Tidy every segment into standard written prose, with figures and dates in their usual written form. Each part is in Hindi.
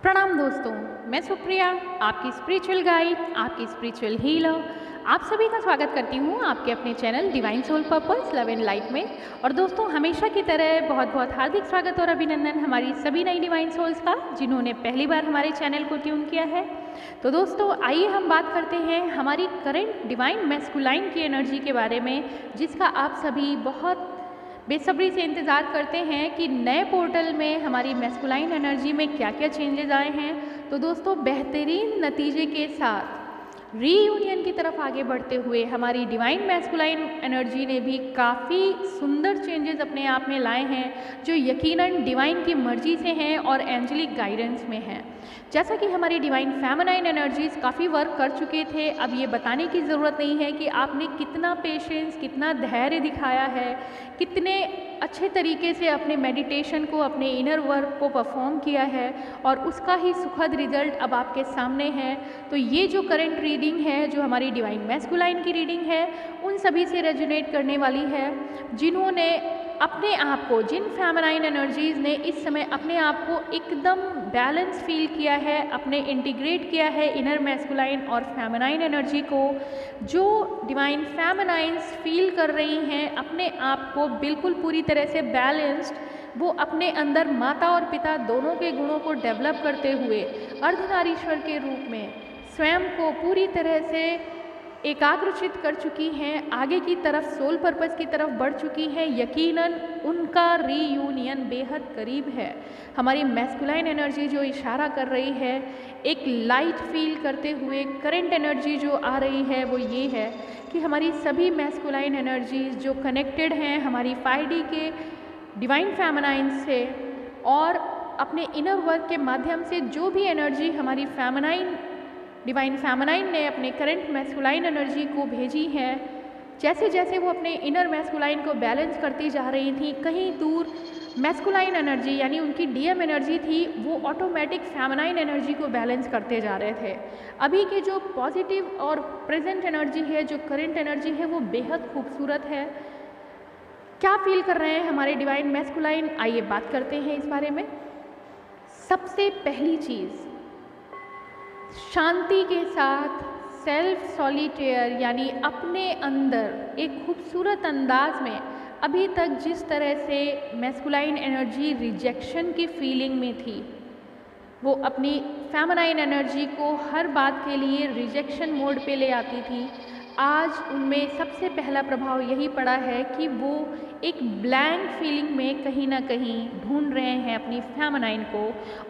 प्रणाम दोस्तों, मैं सुप्रिया, आपकी स्पिरिचुअल गाइड, आपकी स्पिरिचुअल हीलर। आप सभी का स्वागत करती हूँ आपके अपने channel divine soul purpose love and light में। और दोस्तों, हमेशा की तरह बहुत बहुत हार्दिक स्वागत और अभिनंदन हमारी सभी नई डिवाइन सोल्स का जिन्होंने पहली बार हमारे चैनल को ट्यून किया है। तो दोस्तों, आइए हम बात करते हैं हमारी करंट डिवाइन मैस्कुलाइन की एनर्जी के बारे में, जिसका आप सभी बहुत बेसब्री से इंतज़ार करते हैं कि नए पोर्टल में हमारी मैस्कुलाइन एनर्जी में क्या क्या चेंजेस आए हैं। तो दोस्तों, बेहतरीन नतीजे के साथ रीयूनियन की तरफ आगे बढ़ते हुए हमारी डिवाइन मैस्कुलाइन एनर्जी ने भी काफ़ी सुंदर चेंजेस अपने आप में लाए हैं, जो यकीनन डिवाइन की मर्जी से हैं और एंजेलिक गाइडेंस में हैं। जैसा कि हमारी डिवाइन फेमिनाइन एनर्जीज काफ़ी वर्क कर चुके थे, अब ये बताने की ज़रूरत नहीं है कि आपने कितना पेशेंस, कितना धैर्य दिखाया है, कितने अच्छे तरीके से अपने मेडिटेशन को, अपने इनर वर्क को परफॉर्म किया है, और उसका ही सुखद रिजल्ट अब आपके सामने है। तो ये जो करंट रीडिंग है, जो हमारी डिवाइन मैस्कुलाइन की रीडिंग है, उन सभी से रेजोनेट करने वाली है जिन्होंने अपने आप को, जिन फेमिनाइन एनर्जीज़ ने इस समय अपने आप को एकदम बैलेंस फील किया है, अपने इंटीग्रेट किया है इनर मैस्कुलाइन और फेमिनाइन एनर्जी को। जो डिवाइन फेमिनाइंस फील कर रही हैं अपने आप को बिल्कुल पूरी तरह से बैलेंस्ड, वो अपने अंदर माता और पिता दोनों के गुणों को डेवलप करते हुए अर्धनारीश्वर के रूप में स्वयं को पूरी तरह से एकाग्रचित कर चुकी हैं, आगे की तरफ सोल पर्पस की तरफ बढ़ चुकी हैं। यकीनन उनका रीयूनियन बेहद करीब है। हमारी मैस्कुलाइन एनर्जी जो इशारा कर रही है, एक लाइट फील करते हुए करंट एनर्जी जो आ रही है, वो ये है कि हमारी सभी मैस्कुलाइन एनर्जीज जो कनेक्टेड हैं हमारी 5D के डिवाइन फेमिनाइन से, और अपने इनर वर्क के माध्यम से जो भी एनर्जी हमारी डिवाइन फेमिनाइन ने अपने करंट मैस्कुलाइन एनर्जी को भेजी है, जैसे जैसे वो अपने इनर मैस्कुलाइन को बैलेंस करती जा रही थी, कहीं दूर मैस्कुलाइन एनर्जी यानी उनकी डीएम एनर्जी थी, वो ऑटोमेटिक फेमिनाइन एनर्जी को बैलेंस करते जा रहे थे। अभी के जो पॉजिटिव और प्रेजेंट एनर्जी है, जो करंट एनर्जी है, वो बेहद खूबसूरत है। क्या फील कर रहे हैं हमारे डिवाइन मैस्कुलाइन, आइए बात करते हैं इस बारे में। सबसे पहली चीज़, शांति के साथ सेल्फ सॉलिटेयर यानी अपने अंदर एक खूबसूरत अंदाज में, अभी तक जिस तरह से मैस्कुलाइन एनर्जी रिजेक्शन की फीलिंग में थी, वो अपनी फेमिनाइन एनर्जी को हर बात के लिए रिजेक्शन मोड पे ले आती थी, आज उनमें सबसे पहला प्रभाव यही पड़ा है कि वो एक ब्लैंक फीलिंग में कहीं ना कहीं ढूंढ रहे हैं अपनी फेमिनाइन को,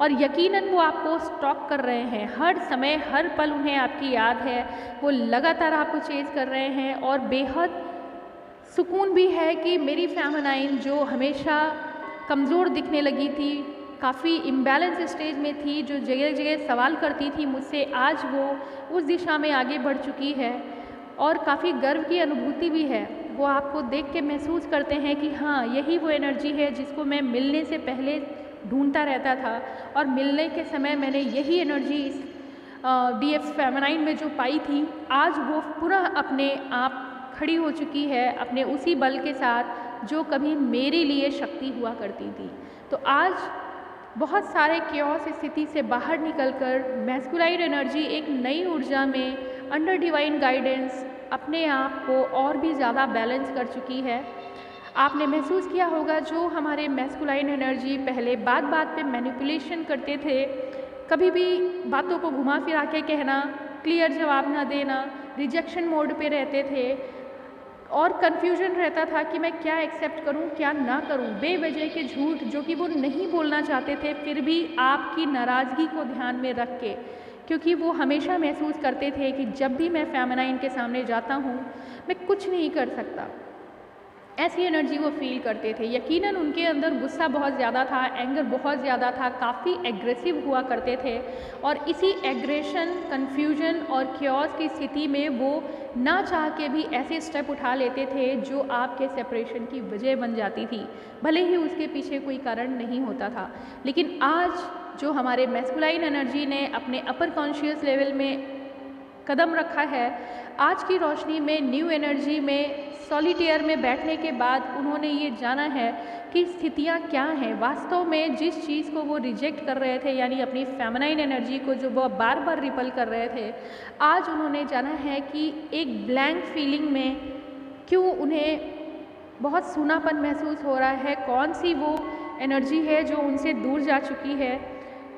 और यकीनन वो आपको स्टॉक कर रहे हैं। हर समय हर पल उन्हें आपकी याद है, वो लगातार आपको चेज कर रहे हैं, और बेहद सुकून भी है कि मेरी फेमिनाइन जो हमेशा कमज़ोर दिखने लगी थी, काफ़ी इम्बैलेंस स्टेज में थी, जो जगह जगह सवाल करती थी मुझसे, आज वो उस दिशा में आगे बढ़ चुकी है। और काफ़ी गर्व की अनुभूति भी है, वो आपको देख के महसूस करते हैं कि हाँ, यही वो एनर्जी है जिसको मैं मिलने से पहले ढूंढता रहता था, और मिलने के समय मैंने यही एनर्जी इस डीएफ फेमिनाइन में जो पाई थी, आज वो पुनः अपने आप खड़ी हो चुकी है, अपने उसी बल के साथ जो कभी मेरे लिए शक्ति हुआ करती थी। तो आज बहुत सारे क्योस स्थिति से बाहर निकलकर मैस्कुलाइन एनर्जी एक नई ऊर्जा में अंडर डिवाइन गाइडेंस अपने आप को और भी ज़्यादा बैलेंस कर चुकी है। आपने महसूस किया होगा, जो हमारे मैस्कुलाइन एनर्जी पहले बात बात पे मैनिपुलेशन करते थे, कभी भी बातों को घुमा फिरा के कहना, क्लियर जवाब ना देना, रिजेक्शन मोड पे रहते थे, और कन्फ्यूजन रहता था कि मैं क्या एक्सेप्ट करूं, क्या ना करूं, बेवजह के झूठ जो कि वो नहीं बोलना चाहते थे, फिर भी आपकी नाराज़गी को ध्यान में रख के, क्योंकि वो हमेशा महसूस करते थे कि जब भी मैं फेमिनाइन के सामने जाता हूँ मैं कुछ नहीं कर सकता, ऐसी एनर्जी वो फील करते थे। यकीनन उनके अंदर गुस्सा बहुत ज़्यादा था, एंगर बहुत ज़्यादा था, काफ़ी एग्रेसिव हुआ करते थे, और इसी एग्रेशन, कन्फ्यूजन और क्योस की स्थिति में वो ना चाह के भी ऐसे स्टेप उठा लेते थे जो आपके सेपरेशन की वजह बन जाती थी, भले ही उसके पीछे कोई कारण नहीं होता था। लेकिन आज जो हमारे मैस्कुलाइन एनर्जी ने अपने अपर कॉन्शियस लेवल में कदम रखा है। आज की रोशनी में, न्यू एनर्जी में, सॉलिटेयर में बैठने के बाद उन्होंने ये जाना है कि स्थितियाँ क्या हैं। वास्तव में जिस चीज़ को वो रिजेक्ट कर रहे थे, यानी अपनी फेमिनाइन एनर्जी को जो वो बार बार रिपल कर रहे थे, आज उन्होंने जाना है कि एक ब्लैंक फीलिंग में क्यों उन्हें बहुत सूनापन महसूस हो रहा है, कौन सी वो एनर्जी है जो उनसे दूर जा चुकी है,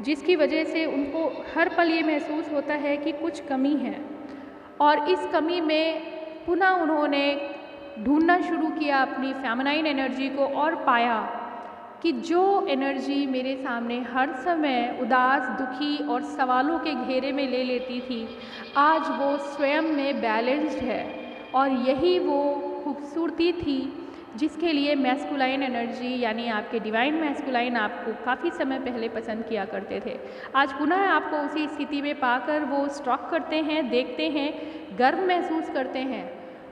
जिसकी वजह से उनको हर पल ये महसूस होता है कि कुछ कमी है। और इस कमी में पुनः उन्होंने ढूंढना शुरू किया अपनी फेमिनाइन एनर्जी को और पाया कि जो एनर्जी मेरे सामने हर समय उदास, दुखी और सवालों के घेरे में ले लेती थी, आज वो स्वयं में बैलेंस्ड है। और यही वो खूबसूरती थी जिसके लिए मैस्कुलाइन एनर्जी यानी आपके डिवाइन मैस्कुलाइन आपको काफ़ी समय पहले पसंद किया करते थे। आज पुनः आपको उसी स्थिति में पाकर वो स्टॉक करते हैं, देखते हैं, गर्व महसूस करते हैं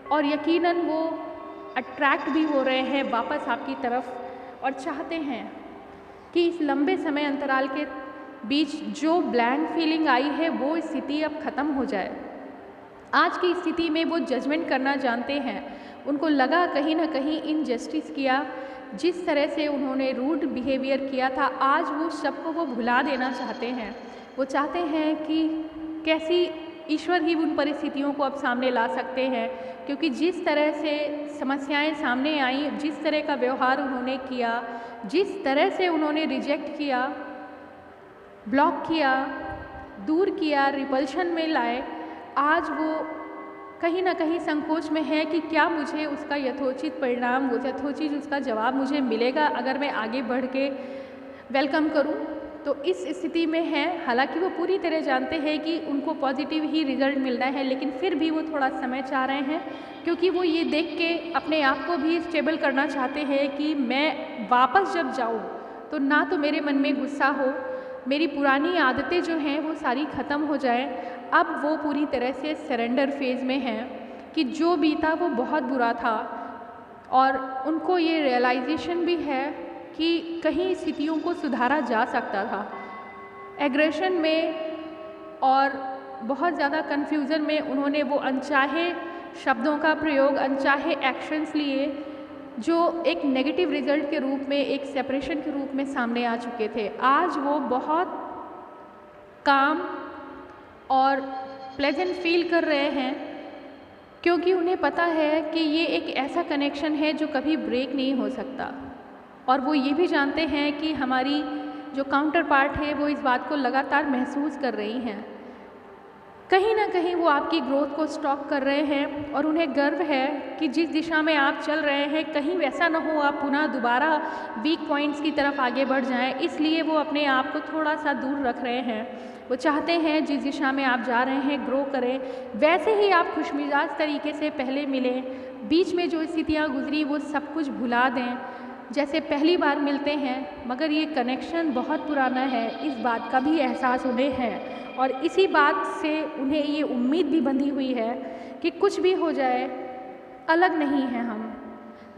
और यकीनन वो अट्रैक्ट भी हो रहे हैं वापस आपकी तरफ और चाहते हैं कि इस लंबे समय अंतराल के बीच जो ब्लैंक फीलिंग आई है वो स्थिति अब ख़त्म हो जाए। आज की स्थिति में वो जजमेंट करना जानते हैं। उनको लगा कहीं ना कहीं इनजस्टिस किया, जिस तरह से उन्होंने रूड बिहेवियर किया था, आज वो सबको वो भुला देना चाहते हैं। वो चाहते हैं कि कैसी ईश्वर ही उन परिस्थितियों को अब सामने ला सकते हैं, क्योंकि जिस तरह से समस्याएं सामने आई, जिस तरह का व्यवहार उन्होंने किया, जिस तरह से उन्होंने रिजेक्ट किया, ब्लॉक किया, दूर किया, रिपल्शन में लाए, आज वो कहीं ना कहीं संकोच में है कि क्या मुझे उसका यथोचित परिणाम, वो यथोचित उसका जवाब मुझे मिलेगा अगर मैं आगे बढ़ के वेलकम करूं। तो इस स्थिति में है। हालांकि वो पूरी तरह जानते हैं कि उनको पॉजिटिव ही रिजल्ट मिलना है, लेकिन फिर भी वो थोड़ा समय चाह रहे हैं, क्योंकि वो ये देख के अपने आप को भी स्टेबल करना चाहते हैं कि मैं वापस जब जाऊँ तो ना तो मेरे मन में गुस्सा हो, मेरी पुरानी आदतें जो हैं वो सारी ख़त्म हो जाए। अब वो पूरी तरह से सरेंडर फेज़ में हैं कि जो बीता वो बहुत बुरा था और उनको ये रियलाइजेशन भी है कि कहीं स्थितियों को सुधारा जा सकता था। एग्रेशन में और बहुत ज़्यादा कन्फ्यूज़न में उन्होंने वो अनचाहे शब्दों का प्रयोग, अनचाहे एक्शंस लिए जो एक नेगेटिव रिज़ल्ट के रूप में, एक सेपरेशन के रूप में सामने आ चुके थे। आज वो बहुत काम और प्लेजेंट फील कर रहे हैं, क्योंकि उन्हें पता है कि ये एक ऐसा कनेक्शन है जो कभी ब्रेक नहीं हो सकता। और वो ये भी जानते हैं कि हमारी जो काउंटर पार्ट है वो इस बात को लगातार महसूस कर रही हैं। कहीं ना कहीं वो आपकी ग्रोथ को स्टॉक कर रहे हैं और उन्हें गर्व है कि जिस दिशा में आप चल रहे हैं कहीं वैसा ना हो आप पुनः दोबारा वीक पॉइंट्स की तरफ आगे बढ़ जाएं, इसलिए वो अपने आप को थोड़ा सा दूर रख रहे हैं। वो चाहते हैं जिस दिशा में आप जा रहे हैं ग्रो करें, वैसे ही आप खुशमिजाज तरीके से पहले मिलें, बीच में जो स्थितियाँ गुजरी वो सब कुछ भुला दें जैसे पहली बार मिलते हैं। मगर ये कनेक्शन बहुत पुराना है, इस बात का भी एहसास उन्हें है और इसी बात से उन्हें ये उम्मीद भी बंधी हुई है कि कुछ भी हो जाए अलग नहीं है हम।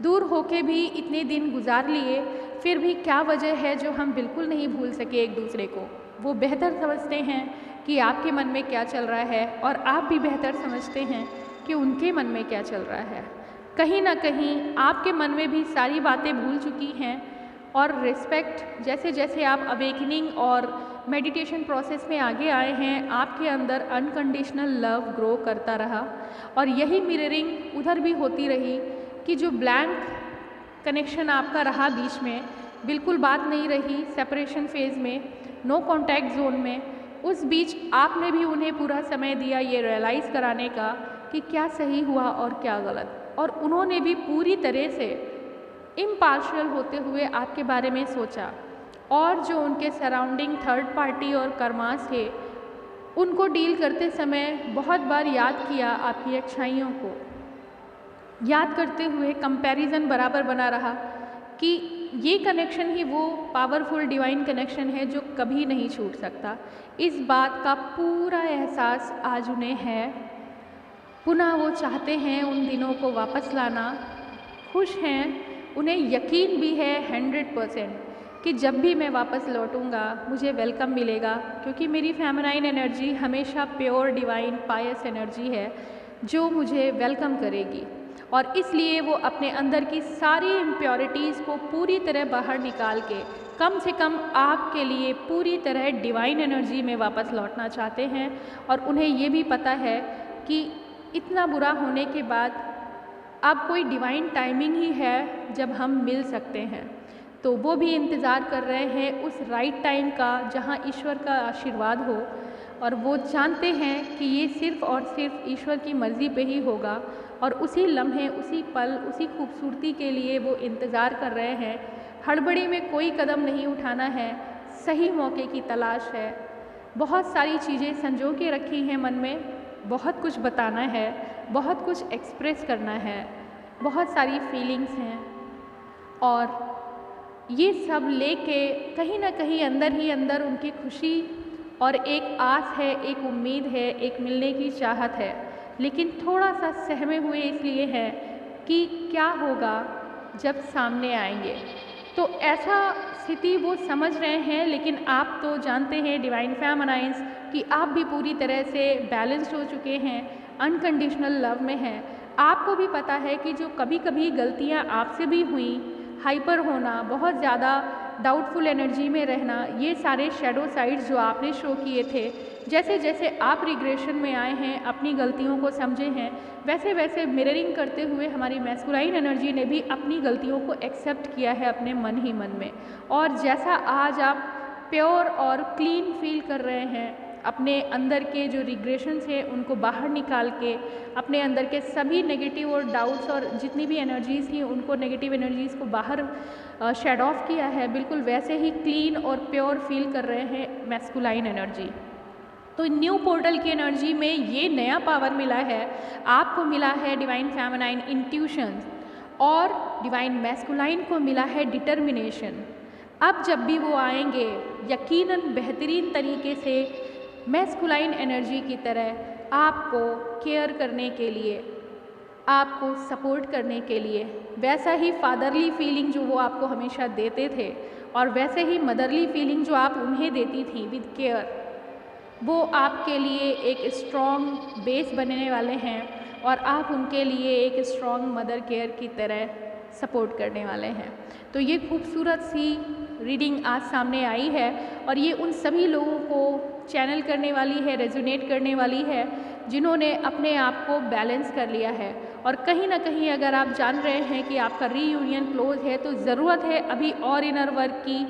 दूर होके भी इतने दिन गुजार लिए, फिर भी क्या वजह है जो हम बिल्कुल नहीं भूल सके एक दूसरे को। वो बेहतर समझते हैं कि आपके मन में क्या चल रहा है और आप भी बेहतर समझते हैं कि उनके मन में क्या चल रहा है। कहीं ना कहीं आपके मन में भी सारी बातें भूल चुकी हैं और रिस्पेक्ट, जैसे जैसे आप अवेकनिंग और मेडिटेशन प्रोसेस में आगे आए हैं, आपके अंदर अनकंडीशनल लव ग्रो करता रहा और यही मिररिंग उधर भी होती रही कि जो ब्लैंक कनेक्शन आपका रहा बीच में, बिल्कुल बात नहीं रही सेपरेशन फेज़ में, नो कॉन्टैक्ट जोन में, उस बीच आपने भी उन्हें पूरा समय दिया ये रियलाइज़ कराने का कि क्या सही हुआ और क्या गलत, और उन्होंने भी पूरी तरह से इम्पार्शियल होते हुए आपके बारे में सोचा। और जो उनके सराउंडिंग थर्ड पार्टी और कर्मास थे उनको डील करते समय बहुत बार याद किया आपकी अच्छाइयों को, याद करते हुए कंपैरिजन बराबर बना रहा कि ये कनेक्शन ही वो पावरफुल डिवाइन कनेक्शन है जो कभी नहीं छूट सकता। इस बात का पूरा एहसास आज उन्हें है। पुनः वो चाहते हैं उन दिनों को वापस लाना, खुश हैं, उन्हें यकीन भी है 100% कि जब भी मैं वापस लौटूंगा मुझे वेलकम मिलेगा, क्योंकि मेरी फेमिनाइन एनर्जी हमेशा प्योर डिवाइन पायस एनर्जी है जो मुझे वेलकम करेगी। और इसलिए वो अपने अंदर की सारी इम्प्योरिटीज़ को पूरी तरह बाहर निकाल के कम से कम आपके लिए पूरी तरह डिवाइन एनर्जी में वापस लौटना चाहते हैं। और उन्हें ये भी पता है कि इतना बुरा होने के बाद अब कोई डिवाइन टाइमिंग ही है जब हम मिल सकते हैं। तो वो भी इंतज़ार कर रहे हैं उस राइट टाइम का जहाँ ईश्वर का आशीर्वाद हो, और वो जानते हैं कि ये सिर्फ़ और सिर्फ ईश्वर की मर्ज़ी पे ही होगा। और उसी लम्हे, उसी पल, उसी खूबसूरती के लिए वो इंतज़ार कर रहे हैं। हड़बड़ी में कोई कदम नहीं उठाना है, सही मौके की तलाश है। बहुत सारी चीज़ें संजो के रखी हैं मन में, बहुत कुछ बताना है, बहुत कुछ एक्सप्रेस करना है, बहुत सारी फीलिंग्स हैं, और ये सब लेके कहीं ना कहीं अंदर ही अंदर उनकी खुशी और एक आस है, एक उम्मीद है, एक मिलने की चाहत है। लेकिन थोड़ा सा सहमे हुए इसलिए है कि क्या होगा जब सामने आएंगे। तो ऐसा स्थिति वो समझ रहे हैं, लेकिन आप तो जानते हैं डिवाइन फेमिनाइन्स कि आप भी पूरी तरह से बैलेंस्ड हो चुके हैं, अनकंडीशनल लव में हैं। आपको भी पता है कि जो कभी कभी गलतियाँ आपसे भी हुई, हाइपर होना, बहुत ज़्यादा डाउटफुल एनर्जी में रहना, ये सारे शेडो साइड्स जो आपने शो किए थे, जैसे जैसे आप रिग्रेशन में आए हैं, अपनी गलतियों को समझे हैं, वैसे वैसे मिररिंग करते हुए हमारी मैस्कुलाइन एनर्जी ने भी अपनी गलतियों को एक्सेप्ट किया है अपने मन ही मन में। और जैसा आज आप प्योर और क्लीन फील कर रहे हैं, अपने अंदर के जो रिग्रेशंस हैं उनको बाहर निकाल के अपने अंदर के सभी नेगेटिव और डाउट्स और जितनी भी एनर्जीज़ थी उनको, नेगेटिव एनर्जीज़ को बाहर शेड ऑफ किया है, बिल्कुल वैसे ही क्लीन और प्योर फील कर रहे हैं मैस्कुलाइन एनर्जी। तो न्यू पोर्टल की एनर्जी में ये नया पावर मिला है, आपको मिला है डिवाइन फेमिनाइन इंट्यूशन, और डिवाइन मैस्कुलाइन को मिला है डिटर्मिनेशन। अब जब भी वो आएंगे यकीनन बेहतरीन तरीके से मैस्कुलाइन एनर्जी की तरह आपको केयर करने के लिए, आपको सपोर्ट करने के लिए, वैसा ही फादरली फीलिंग जो वो आपको हमेशा देते थे और वैसे ही मदरली फीलिंग जो आप उन्हें देती थी विद केयर, वो आपके लिए एक स्ट्रॉन्ग बेस बनने वाले हैं और आप उनके लिए एक स्ट्रॉन्ग मदर केयर की तरह सपोर्ट करने वाले हैं। तो ये खूबसूरत सी रीडिंग आज सामने आई है और ये उन सभी लोगों को चैनल करने वाली है, रेजोनेट करने वाली है जिन्होंने अपने आप को बैलेंस कर लिया है। और कहीं ना कहीं अगर आप जान रहे हैं कि आपका रीयूनियन क्लोज है तो ज़रूरत है अभी और इनर वर्क की।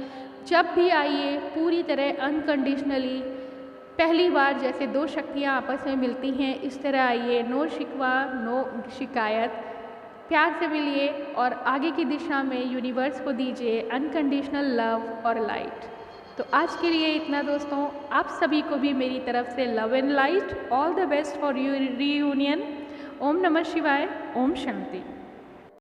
जब भी आइए पूरी तरह अनकंडीशनली, पहली बार जैसे दो शक्तियाँ आपस में मिलती हैं इस तरह आइए, नो शिकवा नो शिकायत, प्यार से मिलिए और आगे की दिशा में यूनिवर्स को दीजिए अनकंडीशनल लव और लाइट। तो आज के लिए इतना दोस्तों, आप सभी को भी मेरी तरफ से love and light, all the best for your reunion. ओम नमः शिवाय, ओम शांति।